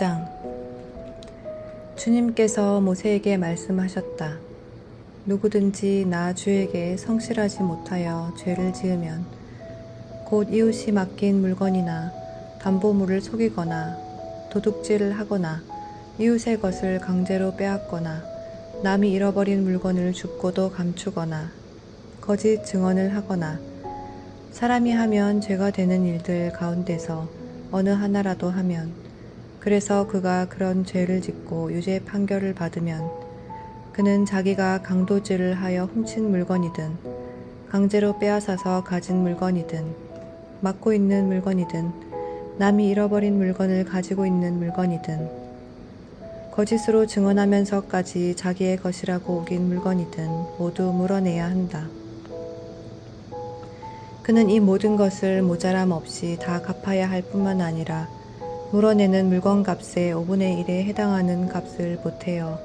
6장. 주님께서 모세에게 말씀하셨다. 누구든지 나 주에게 성실하지 못하여 죄를 지으면 곧 이웃이 맡긴 물건이나 담보물을 속이거나 도둑질을 하거나 이웃의 것을 강제로 빼앗거나 남이 잃어버린 물건을 줍고도 감추거나 거짓 증언을 하거나 사람이 하면 죄가 되는 일들 가운데서 어느 하나라도 하면 그래서 그가 그런 죄를 짓고 유죄 판결을 받으면 그는 자기가 강도질을 하여 훔친 물건이든 강제로 빼앗아서 가진 물건이든 맡고 있는 물건이든 남이 잃어버린 물건을 가지고 있는 물건이든 거짓으로 증언하면서까지 자기의 것이라고 우긴 물건이든 모두 물어내야 한다. 그는 이 모든 것을 모자람 없이 다 갚아야 할 뿐만 아니라 물어내는 물건값의 5분의 1에 해당하는 값을 보태어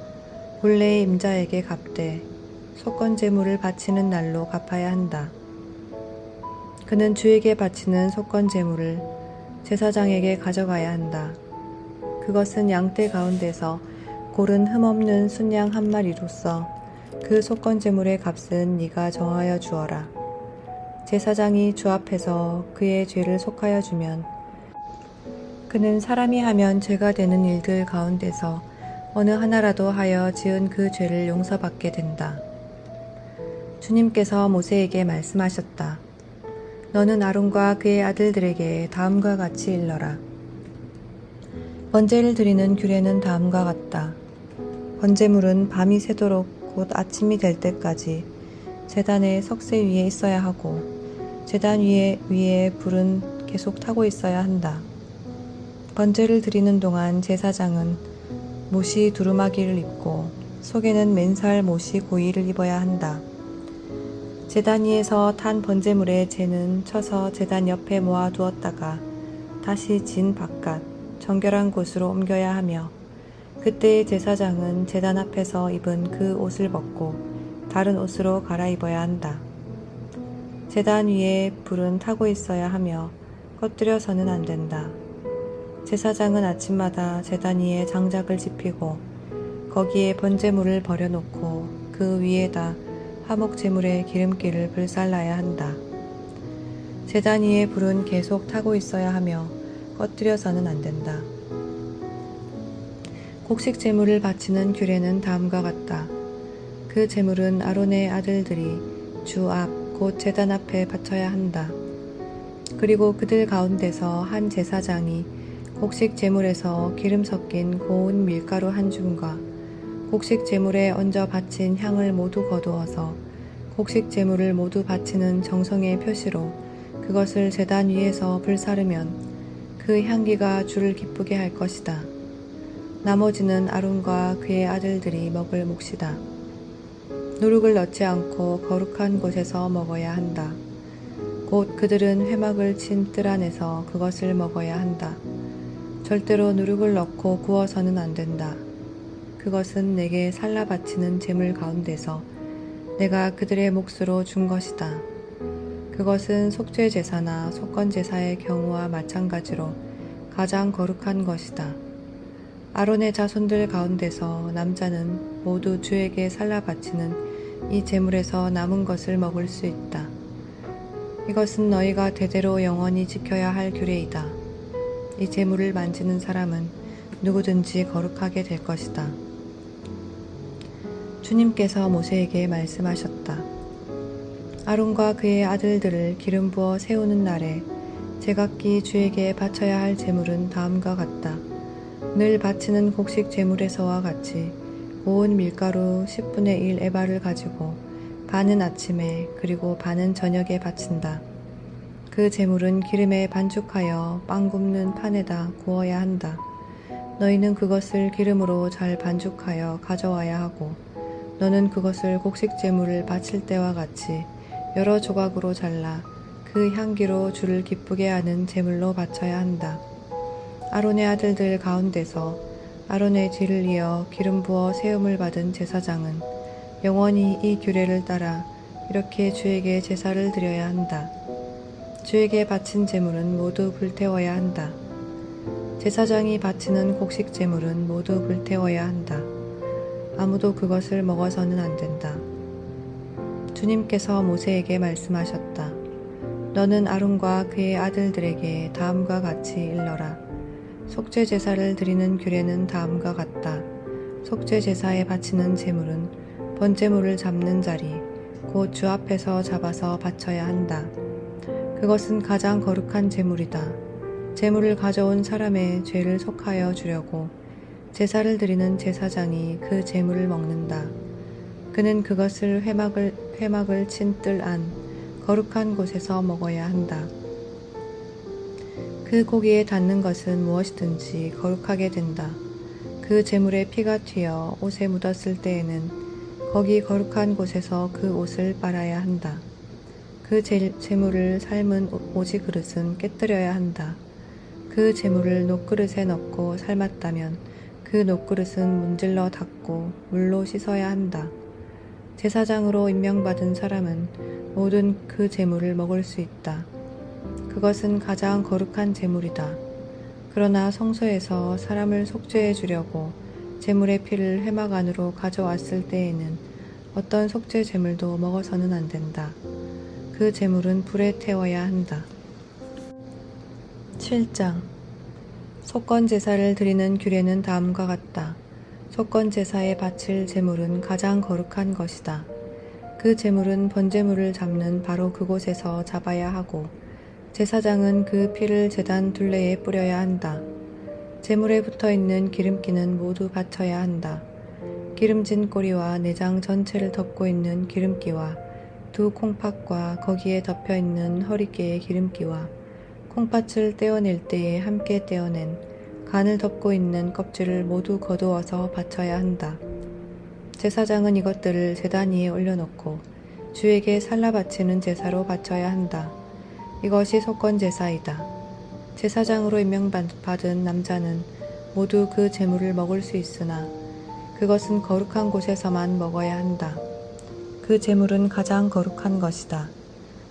본래의 임자에게 갚되 속건제물을 바치는 날로 갚아야 한다. 그는 주에게 바치는 속건제물을 제사장에게 가져가야 한다. 그것은 양떼 가운데서 고른 흠없는 순양 한 마리로서 그 속건제물의 값은 네가 정하여 주어라. 제사장이 주 앞에서 그의 죄를 속하여 주면 그는 사람이 하면 죄가 되는 일들 가운데서 어느 하나라도 하여 지은 그 죄를 용서받게 된다. 주님께서 모세에게 말씀하셨다. 너는 아론과 그의 아들들에게 다음과 같이 일러라. 번제를 드리는 규례는 다음과 같다. 번제물은 밤이 새도록 곧 아침이 될 때까지 제단의 석쇠 위에 있어야 하고 제단 위에 불은 계속 타고 있어야 한다. 번제를 드리는 동안 제사장은 못이 두루마기를 입고 속에는 맨살 못이 고이를 입어야 한다. 제단 위에서 탄 번제물의 재는 쳐서 제단 옆에 모아 두었다가 다시 진 바깥 정결한 곳으로 옮겨야 하며 그때 제사장은 제단 앞에서 입은 그 옷을 벗고 다른 옷으로 갈아입어야 한다. 제단 위에 불은 타고 있어야 하며 꺼뜨려서는 안 된다. 제사장은 아침마다 제단 위에 장작을 지피고 거기에 번제물을 버려놓고 그 위에다 화목제물의 기름기를 불살라야 한다. 제단 위에 불은 계속 타고 있어야 하며 꺼뜨려서는 안 된다. 곡식 제물을 바치는 규례는 다음과 같다. 그 제물은 아론의 아들들이 주 앞 곧 제단 앞에 바쳐야 한다. 그리고 그들 가운데서 한 제사장이 곡식 제물에서 기름 섞인 고운 밀가루 한 줌과 곡식 제물에 얹어 바친 향을 모두 거두어서 곡식 제물을 모두 바치는 정성의 표시로 그것을 제단 위에서 불사르면 그 향기가 주를 기쁘게 할 것이다. 나머지는 아론과 그의 아들들이 먹을 몫이다. 누룩을 넣지 않고 거룩한 곳에서 먹어야 한다. 곧 그들은 회막을 친 뜰 안에서 그것을 먹어야 한다. 절대로 누룩을 넣고 구워서는 안 된다. 그것은 내게 살라 바치는 제물 가운데서 내가 그들의 몫으로 준 것이다. 그것은 속죄 제사나 속건 제사의 경우와 마찬가지로 가장 거룩한 것이다. 아론의 자손들 가운데서 남자는 모두 주에게 살라 바치는 이 제물에서 남은 것을 먹을 수 있다. 이것은 너희가 대대로 영원히 지켜야 할 규례이다. 이 제물을 만지는 사람은 누구든지 거룩하게 될 것이다. 주님께서 모세에게 말씀하셨다. 아론과 그의 아들들을 기름 부어 세우는 날에 제각기 주에게 바쳐야 할 제물은 다음과 같다. 늘 바치는 곡식 제물에서와 같이 고운 밀가루 10분의 1 에바를 가지고 반은 아침에 그리고 반은 저녁에 바친다. 그 제물은 기름에 반죽하여 빵 굽는 판에다 구워야 한다. 너희는 그것을 기름으로 잘 반죽하여 가져와야 하고 너는 그것을 곡식 제물을 바칠 때와 같이 여러 조각으로 잘라 그 향기로 주를 기쁘게 하는 제물로 바쳐야 한다. 아론의 아들들 가운데서 아론의 뒤를 이어 기름 부어 세움을 받은 제사장은 영원히 이 규례를 따라 이렇게 주에게 제사를 드려야 한다. 주에게 바친 제물은 모두 불태워야 한다. 제사장이 바치는 곡식 제물은 모두 불태워야 한다. 아무도 그것을 먹어서는 안 된다. 주님께서 모세에게 말씀하셨다. 너는 아론과 그의 아들들에게 다음과 같이 일러라. 속죄 제사를 드리는 규례는 다음과 같다. 속죄 제사에 바치는 제물은 번제물을 잡는 자리, 곧 주 앞에서 잡아서 바쳐야 한다. 그것은 가장 거룩한 제물이다. 제물을 가져온 사람의 죄를 속하여 주려고 제사를 드리는 제사장이 그 제물을 먹는다. 그는 그것을 회막을 친 뜰 안 거룩한 곳에서 먹어야 한다. 그 고기에 닿는 것은 무엇이든지 거룩하게 된다. 그 제물의 피가 튀어 옷에 묻었을 때에는 거기 거룩한 곳에서 그 옷을 빨아야 한다. 그 제물을 삶은 오지 그릇은 깨뜨려야 한다. 그 제물을 녹그릇에 넣고 삶았다면 그 녹그릇은 문질러 닦고 물로 씻어야 한다. 제사장으로 임명받은 사람은 모든 그 제물을 먹을 수 있다. 그것은 가장 거룩한 제물이다. 그러나 성소에서 사람을 속죄해 주려고 제물의 피를 회막 안으로 가져왔을 때에는 어떤 속죄 제물도 먹어서는 안 된다. 그 제물은 불에 태워야 한다. 7장 속건 제사를 드리는 규례는 다음과 같다. 속건 제사에 바칠 제물은 가장 거룩한 것이다. 그 제물은 번제물을 잡는 바로 그곳에서 잡아야 하고 제사장은 그 피를 제단 둘레에 뿌려야 한다. 제물에 붙어있는 기름기는 모두 바쳐야 한다. 기름진 꼬리와 내장 전체를 덮고 있는 기름기와 두 콩팥과 거기에 덮여있는 허리깨의 기름기와 콩팥을 떼어낼 때에 함께 떼어낸 간을 덮고 있는 껍질을 모두 거두어서 바쳐야 한다. 제사장은 이것들을 제단 위에 올려놓고 주에게 살라 바치는 제사로 바쳐야 한다. 이것이 속건 제사이다. 제사장으로 임명받은 남자는 모두 그 제물을 먹을 수 있으나 그것은 거룩한 곳에서만 먹어야 한다. 그 제물은 가장 거룩한 것이다.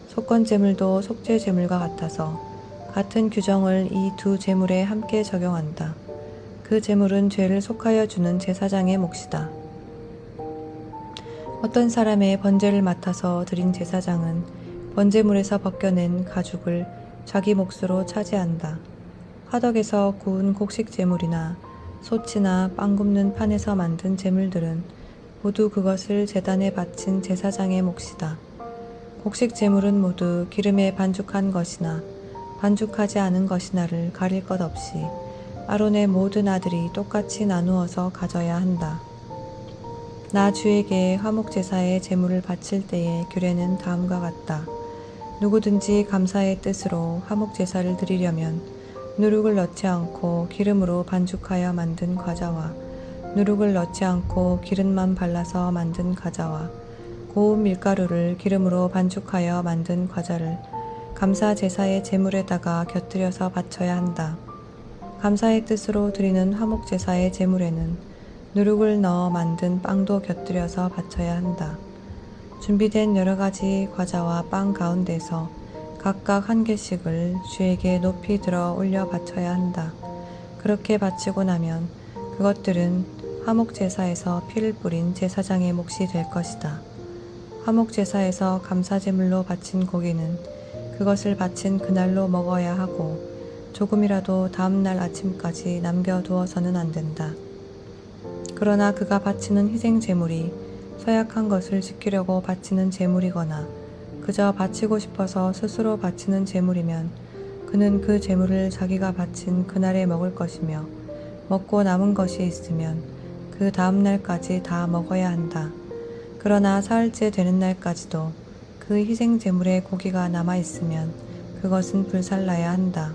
속건 제물도 속죄 제물과 같아서 같은 규정을 이 두 제물에 함께 적용한다. 그 제물은 죄를 속하여 주는 제사장의 몫이다. 어떤 사람의 번제를 맡아서 드린 제사장은 번제물에서 벗겨낸 가죽을 자기 몫으로 차지한다. 화덕에서 구운 곡식 제물이나 솥이나 빵 굽는 판에서 만든 제물들은 모두 그것을 제단에 바친 제사장의 몫이다. 곡식 제물은 모두 기름에 반죽한 것이나 반죽하지 않은 것이나를 가릴 것 없이 아론의 모든 아들이 똑같이 나누어서 가져야 한다. 나 주에게 화목제사의 제물을 바칠 때의 규례는 다음과 같다. 누구든지 감사의 뜻으로 화목제사를 드리려면 누룩을 넣지 않고 기름으로 반죽하여 만든 과자와 누룩을 넣지 않고 기름만 발라서 만든 과자와 고운 밀가루를 기름으로 반죽하여 만든 과자를 감사 제사의 제물에다가 곁들여서 바쳐야 한다. 감사의 뜻으로 드리는 화목 제사의 제물에는 누룩을 넣어 만든 빵도 곁들여서 바쳐야 한다. 준비된 여러 가지 과자와 빵 가운데서 각각 한 개씩을 주에게 높이 들어 올려 바쳐야 한다. 그렇게 바치고 나면 그것들은 화목제사에서 피를 뿌린 제사장의 몫이 될 것이다. 화목제사에서 감사제물로 바친 고기는 그것을 바친 그날로 먹어야 하고 조금이라도 다음날 아침까지 남겨두어서는 안 된다. 그러나 그가 바치는 희생제물이 서약한 것을 지키려고 바치는 제물이거나 그저 바치고 싶어서 스스로 바치는 제물이면 그는 그 제물을 자기가 바친 그날에 먹을 것이며 먹고 남은 것이 있으면 그 다음 날까지 다 먹어야 한다. 그러나 사흘째 되는 날까지도 그 희생 제물의 고기가 남아 있으면 그것은 불살라야 한다.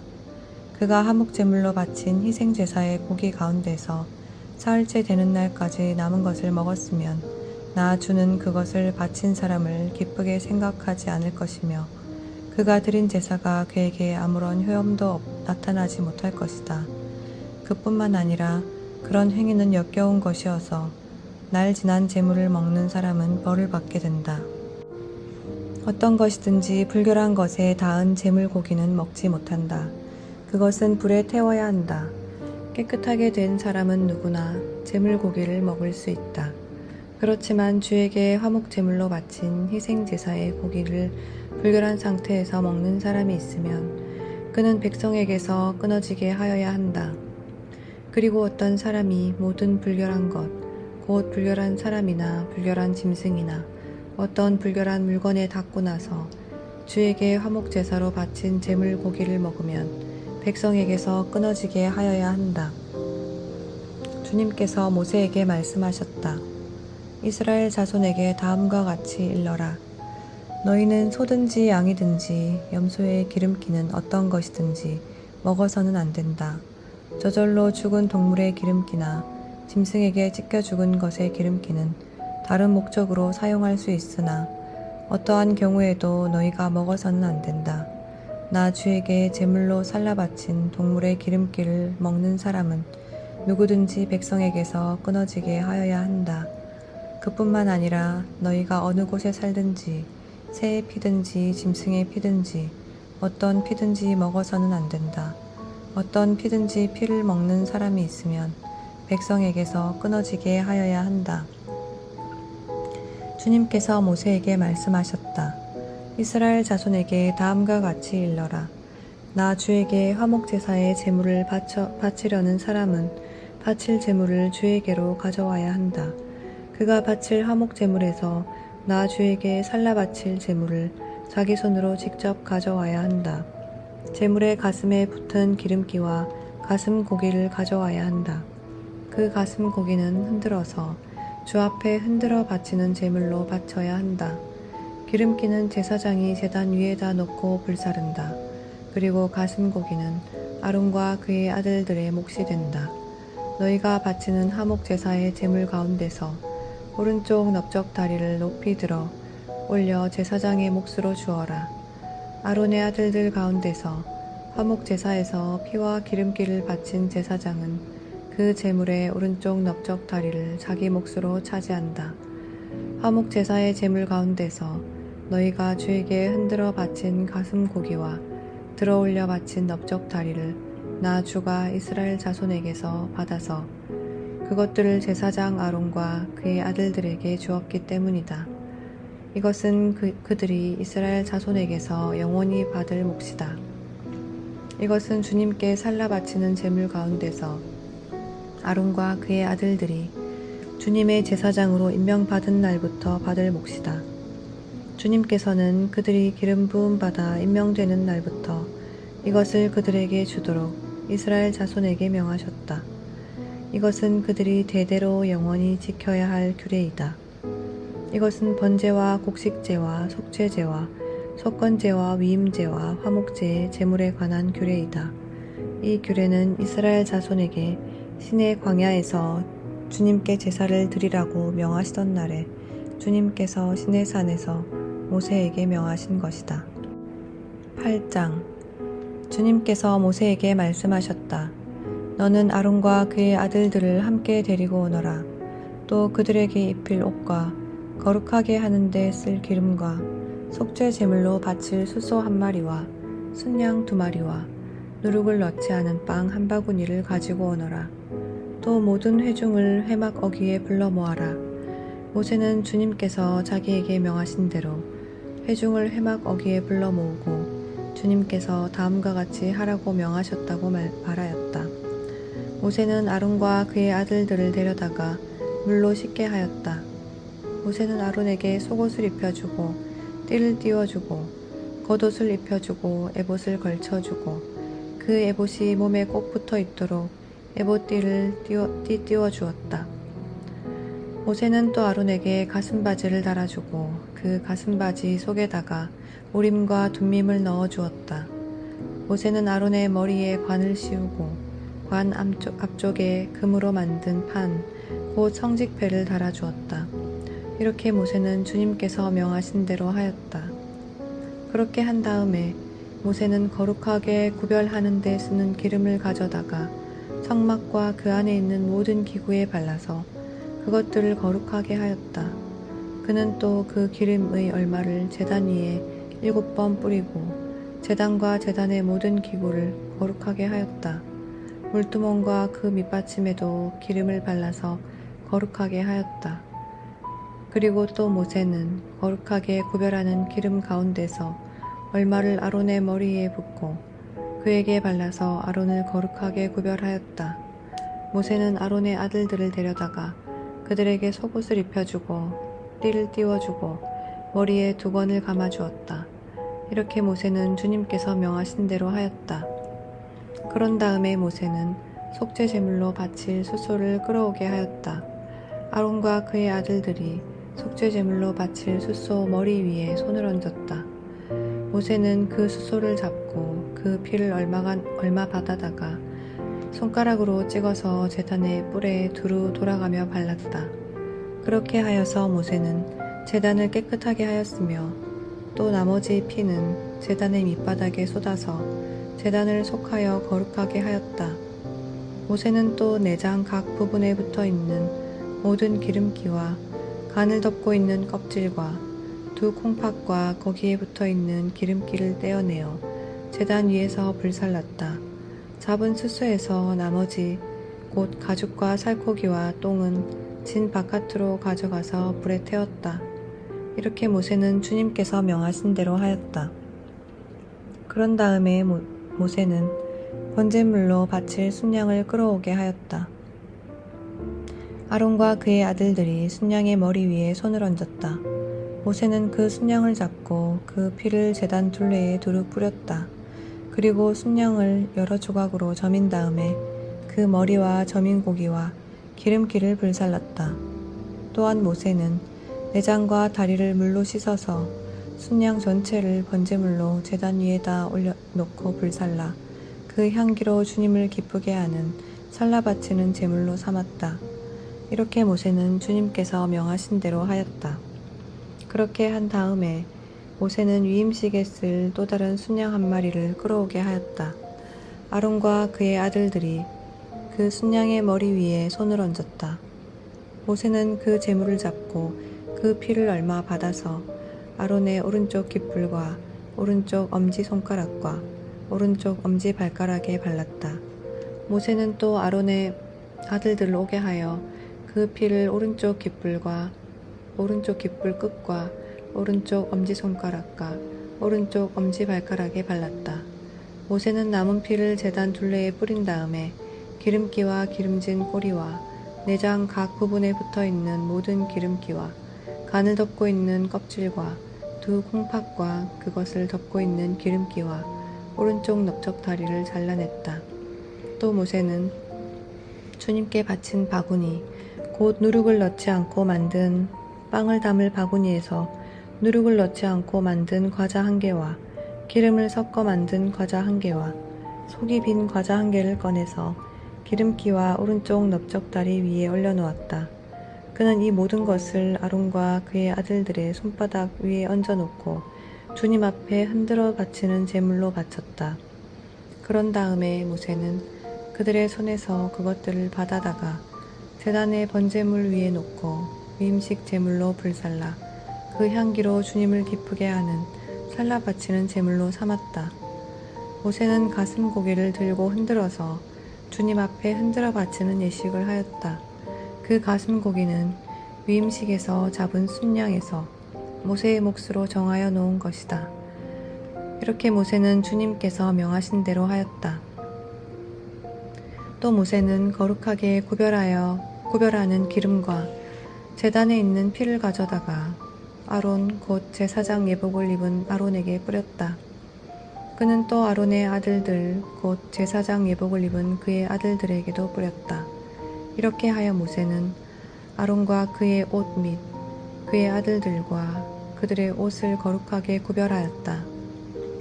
그가 화목 제물로 바친 희생 제사의 고기 가운데서 사흘째 되는 날까지 남은 것을 먹었으면 나 주는 그것을 바친 사람을 기쁘게 생각하지 않을 것이며 그가 드린 제사가 그에게 아무런 효험도 나타나지 못할 것이다. 그뿐만 아니라 그런 행위는 역겨운 것이어서 날 지난 제물을 먹는 사람은 벌을 받게 된다. 어떤 것이든지 불결한 것에 닿은 제물 고기는 먹지 못한다. 그것은 불에 태워야 한다. 깨끗하게 된 사람은 누구나 제물고기를 먹을 수 있다. 그렇지만 주에게 화목제물로 바친 희생제사의 고기를 불결한 상태에서 먹는 사람이 있으면 그는 백성에게서 끊어지게 하여야 한다. 그리고 어떤 사람이 모든 불결한 것, 곧 불결한 사람이나 불결한 짐승이나 어떤 불결한 물건에 닿고 나서 주에게 화목제사로 바친 제물 고기를 먹으면 백성에게서 끊어지게 하여야 한다. 주님께서 모세에게 말씀하셨다. 이스라엘 자손에게 다음과 같이 일러라. 너희는 소든지 양이든지 염소의 기름기는 어떤 것이든지 먹어서는 안 된다. 저절로 죽은 동물의 기름기나 짐승에게 찢겨 죽은 것의 기름기는 다른 목적으로 사용할 수 있으나 어떠한 경우에도 너희가 먹어서는 안 된다. 나 주에게 제물로 살라 바친 동물의 기름기를 먹는 사람은 누구든지 백성에게서 끊어지게 하여야 한다. 그뿐만 아니라 너희가 어느 곳에 살든지 새의 피든지 짐승의 피든지 어떤 피든지 먹어서는 안 된다. 어떤 피든지 피를 먹는 사람이 있으면 백성에게서 끊어지게 하여야 한다. 주님께서 모세에게 말씀하셨다. 이스라엘 자손에게 다음과 같이 일러라. 나 주에게 화목제사의 제물을 바치려는 사람은 바칠 제물을 주에게로 가져와야 한다. 그가 바칠 화목제물에서 나 주에게 살라 바칠 제물을 자기 손으로 직접 가져와야 한다. 제물의 가슴에 붙은 기름기와 가슴 고기를 가져와야 한다. 그 가슴 고기는 흔들어서 주 앞에 흔들어 바치는 제물로 바쳐야 한다. 기름기는 제사장이 제단 위에다 놓고 불사른다. 그리고 가슴 고기는 아론과 그의 아들들의 몫이 된다. 너희가 바치는 화목제사의 제물 가운데서 오른쪽 넓적 다리를 높이 들어 올려 제사장의 몫으로 주어라. 아론의 아들들 가운데서 화목제사에서 피와 기름기를 바친 제사장은 그 제물의 오른쪽 넓적 다리를 자기 몫으로 차지한다. 화목제사의 제물 가운데서 너희가 주에게 흔들어 바친 가슴 고기와 들어올려 바친 넓적 다리를 나 주가 이스라엘 자손에게서 받아서 그것들을 제사장 아론과 그의 아들들에게 주었기 때문이다. 이것은 그들이 이스라엘 자손에게서 영원히 받을 몫이다. 이것은 주님께 살라 바치는 제물 가운데서 아론과 그의 아들들이 주님의 제사장으로 임명받은 날부터 받을 몫이다. 주님께서는 그들이 기름 부음 받아 임명되는 날부터 이것을 그들에게 주도록 이스라엘 자손에게 명하셨다. 이것은 그들이 대대로 영원히 지켜야 할 규례이다. 이것은 번제와 곡식제와 속죄제와 속건제와 위임제와 화목제의 제물에 관한 규례이다. 이 규례는 이스라엘 자손에게 신의 광야에서 주님께 제사를 드리라고 명하시던 날에 주님께서 신의 산에서 모세에게 명하신 것이다. 8장. 주님께서 모세에게 말씀하셨다. 너는 아론과 그의 아들들을 함께 데리고 오너라. 또 그들에게 입힐 옷과 거룩하게 하는 데 쓸 기름과 속죄 제물로 바칠 숫소 1마리와 순양 2마리와 누룩을 넣지 않은 빵 1바구니를 가지고 오너라. 또 모든 회중을 회막 어귀에 불러 모아라. 모세는 주님께서 자기에게 명하신 대로 회중을 회막 어귀에 불러 모으고 주님께서 다음과 같이 하라고 명하셨다고 말하였다. 모세는 아론과 그의 아들들을 데려다가 물로 씻게 하였다. 모세는 아론에게 속옷을 입혀주고 띠를 띄워주고 겉옷을 입혀주고 에봇을 걸쳐주고 그 에봇이 몸에 꼭 붙어 있도록 에봇띠를 띄워 주었다. 모세는 또 아론에게 가슴바지를 달아주고 그 가슴바지 속에다가 우림과 둠밈을 넣어 주었다. 모세는 아론의 머리에 관을 씌우고 관 앞쪽에 금으로 만든 판, 곧 성직패를 달아주었다. 이렇게 모세는 주님께서 명하신 대로 하였다. 그렇게 한 다음에 모세는 거룩하게 구별하는 데 쓰는 기름을 가져다가 성막과 그 안에 있는 모든 기구에 발라서 그것들을 거룩하게 하였다. 그는 또 그 기름의 얼마를 제단 위에 7번 뿌리고 제단과 제단의 모든 기구를 거룩하게 하였다. 물두멍과 그 밑받침에도 기름을 발라서 거룩하게 하였다. 그리고 또 모세는 거룩하게 구별하는 기름 가운데서 얼마를 아론의 머리에 붓고 그에게 발라서 아론을 거룩하게 구별하였다. 모세는 아론의 아들들을 데려다가 그들에게 속옷을 입혀주고 띠를 띄워주고 머리에 두건을 감아주었다. 이렇게 모세는 주님께서 명하신 대로 하였다. 그런 다음에 모세는 속죄 제물로 바칠 숫소를 끌어오게 하였다. 아론과 그의 아들들이 속죄 제물로 바칠 숫소 머리 위에 손을 얹었다. 모세는 그 숫소를 잡고 그 피를 얼마 받아다가 손가락으로 찍어서 제단의 뿔에 두루 돌아가며 발랐다. 그렇게 하여서 모세는 제단을 깨끗하게 하였으며 또 나머지 피는 제단의 밑바닥에 쏟아서 제단을 속하여 거룩하게 하였다. 모세는 또 내장 각 부분에 붙어 있는 모든 기름기와 간을 덮고 있는 껍질과 두 콩팥과 거기에 붙어 있는 기름기를 떼어내어 제단 위에서 불살랐다. 잡은 숫소에서 나머지 곧 가죽과 살코기와 똥은 진 바깥으로 가져가서 불에 태웠다. 이렇게 모세는 주님께서 명하신 대로 하였다. 그런 다음에 모세는 번제물로 바칠 순양을 끌어오게 하였다. 아론과 그의 아들들이 순양의 머리 위에 손을 얹었다. 모세는 그 순양을 잡고 그 피를 제단 둘레에 두루 뿌렸다. 그리고 순양을 여러 조각으로 저민 다음에 그 머리와 저민 고기와 기름기를 불살랐다. 또한 모세는 내장과 다리를 물로 씻어서 순양 전체를 번제물로 제단 위에다 올려놓고 불살라 그 향기로 주님을 기쁘게 하는 살라 바치는 제물로 삼았다. 이렇게 모세는 주님께서 명하신 대로 하였다. 그렇게 한 다음에 모세는 위임식에 쓸 또 다른 순양 한 마리를 끌어오게 하였다. 아론과 그의 아들들이 그 순양의 머리 위에 손을 얹었다. 모세는 그 제물을 잡고 그 피를 얼마 받아서 아론의 오른쪽 깃불과 오른쪽 엄지손가락과 오른쪽 엄지발가락에 발랐다. 모세는 또 아론의 아들들을 오게 하여 그 피를 오른쪽 깃불과 오른쪽 깃불 끝과 오른쪽 엄지손가락과 오른쪽 엄지발가락에 발랐다. 모세는 남은 피를 제단 둘레에 뿌린 다음에 기름기와 기름진 꼬리와 내장 각 부분에 붙어있는 모든 기름기와 간을 덮고 있는 껍질과 두 콩팥과 그것을 덮고 있는 기름기와 오른쪽 넓적 다리를 잘라냈다. 또 모세는 주님께 바친 바구니 곧 누룩을 넣지 않고 만든 빵을 담을 바구니에서 누룩을 넣지 않고 만든 과자 1개와 기름을 섞어 만든 과자 1개와 속이 빈 과자 1개를 꺼내서 기름기와 오른쪽 넓적 다리 위에 올려놓았다. 그는 이 모든 것을 아론과 그의 아들들의 손바닥 위에 얹어놓고 주님 앞에 흔들어 바치는 제물로 바쳤다. 그런 다음에 모세는 그들의 손에서 그것들을 받아다가 제단의 번제물 위에 놓고 위임식 제물로 불살라 그 향기로 주님을 기쁘게 하는 살라 바치는 제물로 삼았다. 모세는 가슴 고기를 들고 흔들어서 주님 앞에 흔들어 바치는 예식을 하였다. 그 가슴 고기는 위임식에서 잡은 순양에서 모세의 몫으로 정하여 놓은 것이다. 이렇게 모세는 주님께서 명하신 대로 하였다. 또 모세는 거룩하게 구별하는 기름과 제단에 있는 피를 가져다가 아론 곧 제사장 예복을 입은 아론에게 뿌렸다. 그는 또 아론의 아들들 곧 제사장 예복을 입은 그의 아들들에게도 뿌렸다. 이렇게 하여 모세는 아론과 그의 옷 및 그의 아들들과 그들의 옷을 거룩하게 구별하였다.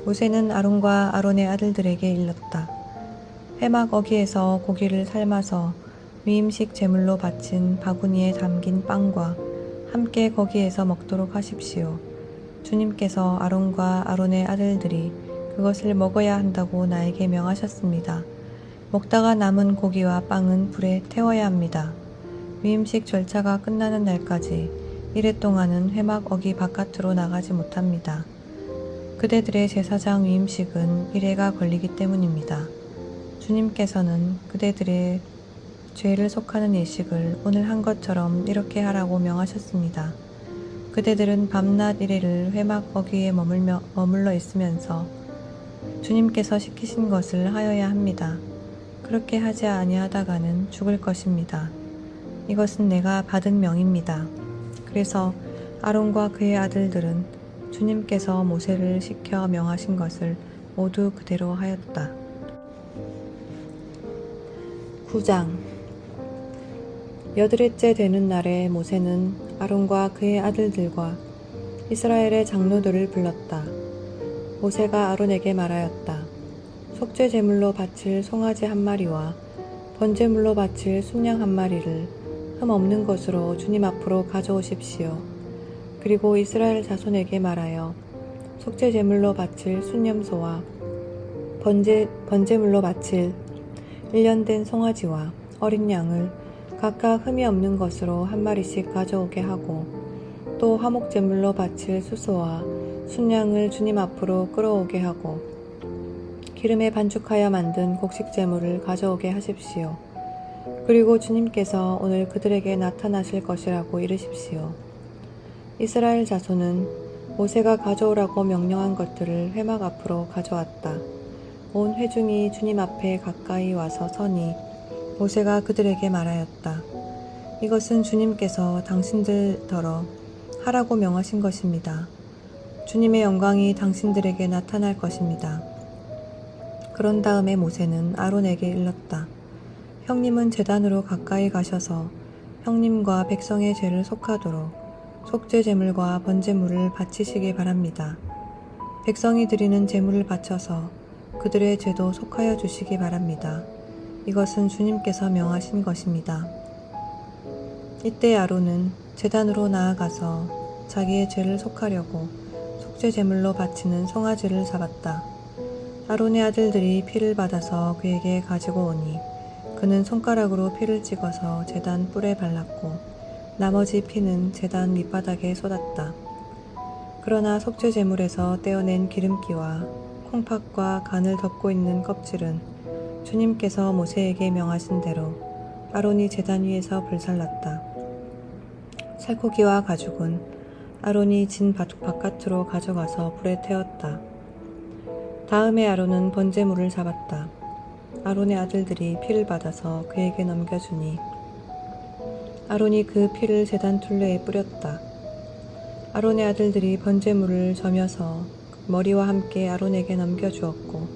모세는 아론과 아론의 아들들에게 일렀다. 회막 어기에서 고기를 삶아서 위임식 제물로 바친 바구니에 담긴 빵과 함께 거기에서 먹도록 하십시오. 주님께서 아론과 아론의 아들들이 그것을 먹어야 한다고 나에게 명하셨습니다. 먹다가 남은 고기와 빵은 불에 태워야 합니다. 위임식 절차가 끝나는 날까지 이래 동안은 회막 어기 바깥으로 나가지 못합니다. 그대들의 제사장 위임식은 이래가 걸리기 때문입니다. 주님께서는 그대들의 죄를 속하는 예식을 오늘 한 것처럼 이렇게 하라고 명하셨습니다. 그대들은 밤낮 이래를 회막 어귀에 머물러 있으면서 주님께서 시키신 것을 하여야 합니다. 그렇게 하지 아니하다가는 죽을 것입니다. 이것은 내가 받은 명입니다. 그래서 아론과 그의 아들들은 주님께서 모세를 시켜 명하신 것을 모두 그대로 하였다. 9장. 여드렛째 되는 날에 모세는 아론과 그의 아들들과 이스라엘의 장로들을 불렀다. 모세가 아론에게 말하였다. 속죄 제물로 바칠 송아지 한 마리와 번제물로 바칠 순양 한 마리를 흠 없는 것으로 주님 앞으로 가져오십시오. 그리고 이스라엘 자손에게 말하여 속죄 제물로 바칠 순염소와 번제물로 바칠 1년 된 송아지와 어린 양을 각각 흠이 없는 것으로 한 마리씩 가져오게 하고 또 화목제물로 바칠 수소와 순양을 주님 앞으로 끌어오게 하고 기름에 반죽하여 만든 곡식제물을 가져오게 하십시오. 그리고 주님께서 오늘 그들에게 나타나실 것이라고 이르십시오. 이스라엘 자손은 모세가 가져오라고 명령한 것들을 회막 앞으로 가져왔다. 온 회중이 주님 앞에 가까이 와서 서니 모세가 그들에게 말하였다. 이것은 주님께서 당신들더러 하라고 명하신 것입니다. 주님의 영광이 당신들에게 나타날 것입니다. 그런 다음에 모세는 아론에게 일렀다. 형님은 제단으로 가까이 가셔서 형님과 백성의 죄를 속하도록 속죄 제물과 번제물을 바치시기 바랍니다. 백성이 드리는 제물을 바쳐서 그들의 죄도 속하여 주시기 바랍니다. 이것은 주님께서 명하신 것입니다. 이때 아론은 제단으로 나아가서 자기의 죄를 속하려고 속죄 제물로 바치는 송아지를 잡았다. 아론의 아들들이 피를 받아서 그에게 가지고 오니 그는 손가락으로 피를 찍어서 제단 뿔에 발랐고 나머지 피는 제단 밑바닥에 쏟았다. 그러나 속죄 제물에서 떼어낸 기름기와 콩팥과 간을 덮고 있는 껍질은 주님께서 모세에게 명하신 대로 아론이 제단 위에서 불살랐다. 살코기와 가죽은 아론이 진 바깥으로 가져가서 불에 태웠다. 다음에 아론은 번제물을 잡았다. 아론의 아들들이 피를 받아서 그에게 넘겨주니 아론이 그 피를 제단 둘레에 뿌렸다. 아론의 아들들이 번제물을 저며서 머리와 함께 아론에게 넘겨주었고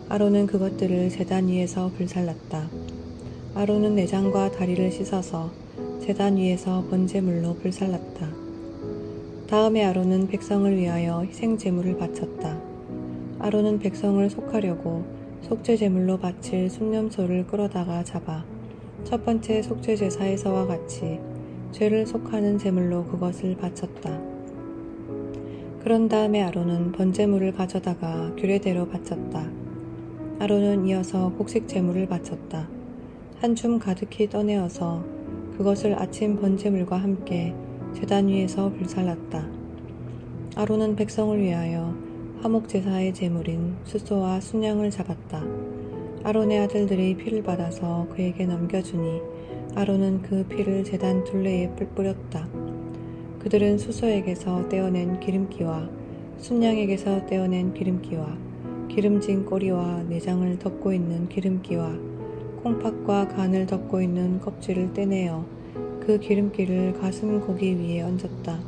아론은 그것들을 제단 위에서 불살랐다. 아론은 내장과 다리를 씻어서 제단 위에서 번제물로 불살랐다. 다음에 아론은 백성을 위하여 희생제물을 바쳤다. 아론은 백성을 속하려고 속죄 제물로 바칠 순념소를 끌어다가 잡아 첫 번째 속죄 제사에서와 같이 죄를 속하는 제물로 그것을 바쳤다. 그런 다음에 아론은 번제물을 가져다가 규례대로 바쳤다. 아론은 이어서 곡식 제물을 바쳤다. 한 줌 가득히 떠내어서 그것을 아침 번제물과 함께 제단 위에서 불살랐다. 아론은 백성을 위하여 화목제사의 제물인 수소와 순양을 잡았다. 아론의 아들들이 피를 받아서 그에게 넘겨주니 아론은 그 피를 제단 둘레에 뿌렸다. 그들은 수소에게서 떼어낸 기름기와 순양에게서 떼어낸 기름기와 기름진 꼬리와 내장을 덮고 있는 기름기와 콩팥과 간을 덮고 있는 껍질을 떼내어 그 기름기를 가슴 고기 위에 얹었다.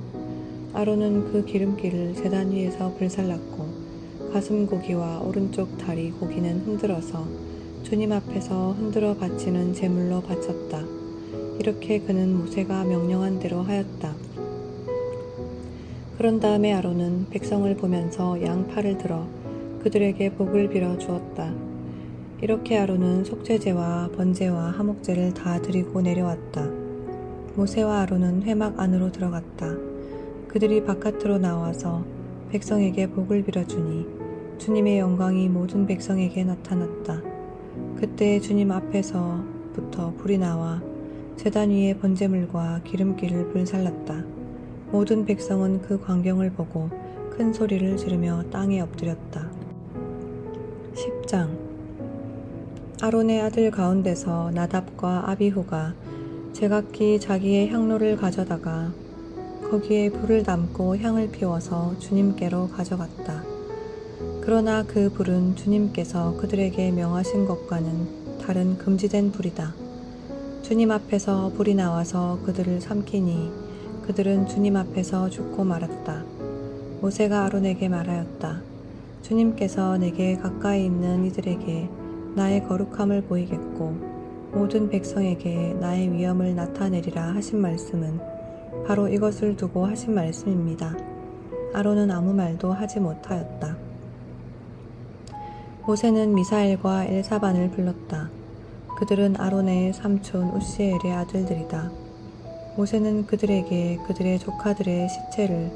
아론은 그 기름기를 제단 위에서 불살랐고 가슴 고기와 오른쪽 다리 고기는 흔들어서 주님 앞에서 흔들어 바치는 제물로 바쳤다. 이렇게 그는 모세가 명령한 대로 하였다. 그런 다음에 아론은 백성을 보면서 양팔을 들어 그들에게 복을 빌어 주었다. 이렇게 아론은 속죄제와 번제와 화목제를 다 드리고 내려왔다. 모세와 아론은 회막 안으로 들어갔다. 그들이 바깥으로 나와서 백성에게 복을 빌어주니 주님의 영광이 모든 백성에게 나타났다. 그때 주님 앞에서부터 불이 나와 제단 위에 번제물과 기름기를 불살랐다. 모든 백성은 그 광경을 보고 큰 소리를 지르며 땅에 엎드렸다. 10장. 아론의 아들 가운데서 나답과 아비후가 제각기 자기의 향로를 가져다가 거기에 불을 담고 향을 피워서 주님께로 가져갔다. 그러나 그 불은 주님께서 그들에게 명하신 것과는 다른 금지된 불이다. 주님 앞에서 불이 나와서 그들을 삼키니 그들은 주님 앞에서 죽고 말았다. 모세가 아론에게 말하였다. 주님께서 내게 가까이 있는 이들에게 나의 거룩함을 보이겠고 모든 백성에게 나의 위엄을 나타내리라 하신 말씀은 바로 이것을 두고 하신 말씀입니다. 아론은 아무 말도 하지 못하였다. 모세는 미사엘과 엘사반을 불렀다. 그들은 아론의 삼촌 우시엘의 아들들이다. 모세는 그들에게 그들의 조카들의 시체를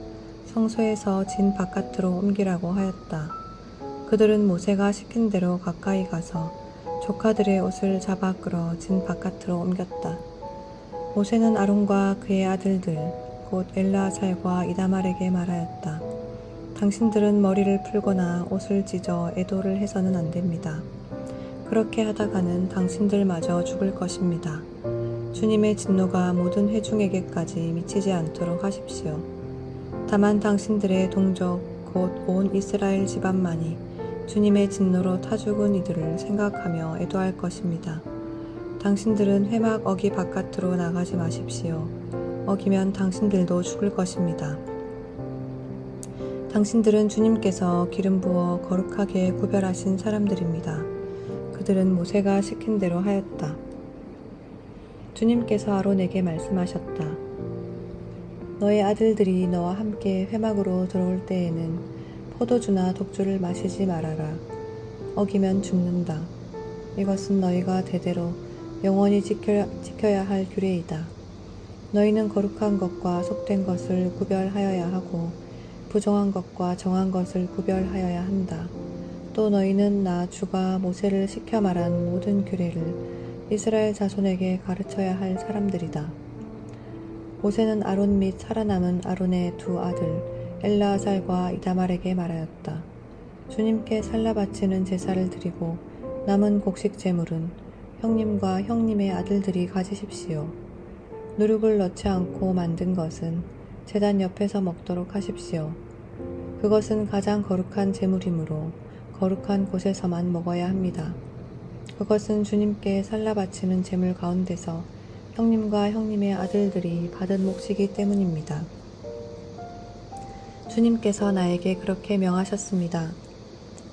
성소에서 진 바깥으로 옮기라고 하였다. 그들은 모세가 시킨 대로 가까이 가서 조카들의 옷을 잡아 끌어 진 바깥으로 옮겼다. 모세는 아론과 그의 아들들 곧 엘르아살과 이다말에게 말하였다. 당신들은 머리를 풀거나 옷을 찢어 애도를 해서는 안 됩니다. 그렇게 하다가는 당신들마저 죽을 것입니다. 주님의 진노가 모든 회중에게까지 미치지 않도록 하십시오. 다만 당신들의 동족 곧 온 이스라엘 집안만이 주님의 진노로 타 죽은 이들을 생각하며 애도할 것입니다. 당신들은 회막 어기 바깥으로 나가지 마십시오. 어기면 당신들도 죽을 것입니다. 당신들은 주님께서 기름 부어 거룩하게 구별하신 사람들입니다. 그들은 모세가 시킨 대로 하였다. 주님께서 아론에게 말씀하셨다. 너의 아들들이 너와 함께 회막으로 들어올 때에는 포도주나 독주를 마시지 말아라. 어기면 죽는다. 이것은 너희가 대대로 영원히 지켜야 할 규례이다. 너희는 거룩한 것과 속된 것을 구별하여야 하고 부정한 것과 정한 것을 구별하여야 한다. 또 너희는 나 주가 모세를 시켜 말한 모든 규례를 이스라엘 자손에게 가르쳐야 할 사람들이다. 모세는 아론 및 살아남은 아론의 두 아들 엘르아살과 이다말에게 말하였다. 주님께 살라 바치는 제사를 드리고 남은 곡식 제물은 형님과 형님의 아들들이 가지십시오. 누룩을 넣지 않고 만든 것은 제단 옆에서 먹도록 하십시오. 그것은 가장 거룩한 제물이므로 거룩한 곳에서만 먹어야 합니다. 그것은 주님께 살라 바치는 제물 가운데서 형님과 형님의 아들들이 받은 몫이기 때문입니다. 주님께서 나에게 그렇게 명하셨습니다.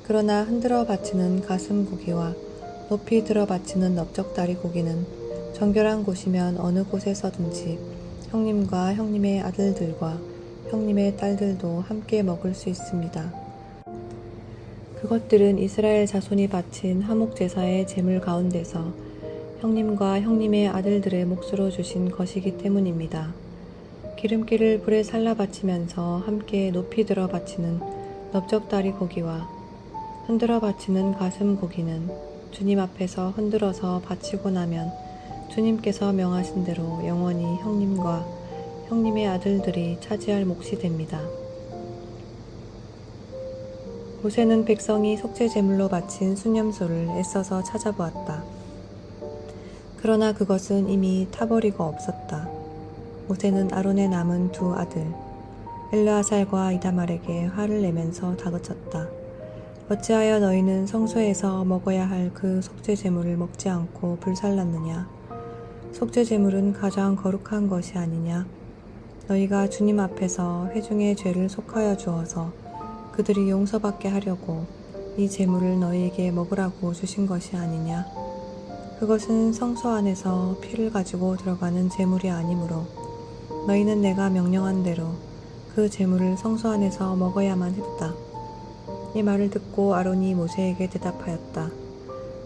그러나 흔들어 바치는 가슴 고기와 높이 들어 바치는 넓적다리 고기는 정결한 곳이면 어느 곳에서든지 형님과 형님의 아들들과 형님의 딸들도 함께 먹을 수 있습니다. 그것들은 이스라엘 자손이 바친 화목제사의 제물 가운데서 형님과 형님의 아들들의 몫으로 주신 것이기 때문입니다. 기름기를 불에 살라 바치면서 함께 높이 들어 바치는 넓적다리 고기와 흔들어 바치는 가슴 고기는 주님 앞에서 흔들어서 바치고 나면 주님께서 명하신 대로 영원히 형님과 형님의 아들들이 차지할 몫이 됩니다. 모세는 백성이 속죄 제물로 바친 순념소를 애써서 찾아보았다. 그러나 그것은 이미 타버리고 없었다. 모세는 아론의 남은 두 아들 엘르아살과 이다말에게 화를 내면서 다그쳤다. 어찌하여 너희는 성소에서 먹어야 할 그 속죄 제물을 먹지 않고 불살랐느냐? 속죄 제물은 가장 거룩한 것이 아니냐? 너희가 주님 앞에서 회중의 죄를 속하여 주어서 그들이 용서받게 하려고 이 제물을 너희에게 먹으라고 주신 것이 아니냐? 그것은 성소 안에서 피를 가지고 들어가는 제물이 아니므로 너희는 내가 명령한 대로 그 제물을 성소 안에서 먹어야만 했다. 이 말을 듣고 아론이 모세에게 대답하였다.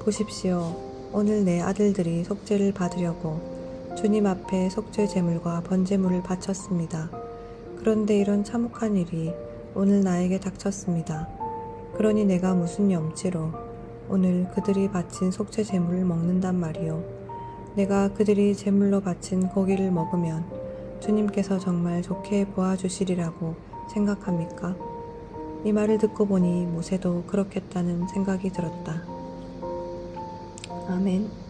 보십시오. 오늘 내 아들들이 속죄를 받으려고 주님 앞에 속죄 제물과 번제물을 바쳤습니다. 그런데 이런 참혹한 일이 오늘 나에게 닥쳤습니다. 그러니 내가 무슨 염치로 오늘 그들이 바친 속죄 제물을 먹는단 말이요. 내가 그들이 제물로 바친 고기를 먹으면 주님께서 정말 좋게 보아주시리라고 생각합니까? 이 말을 듣고 보니 모세도 그렇겠다는 생각이 들었다. 아멘.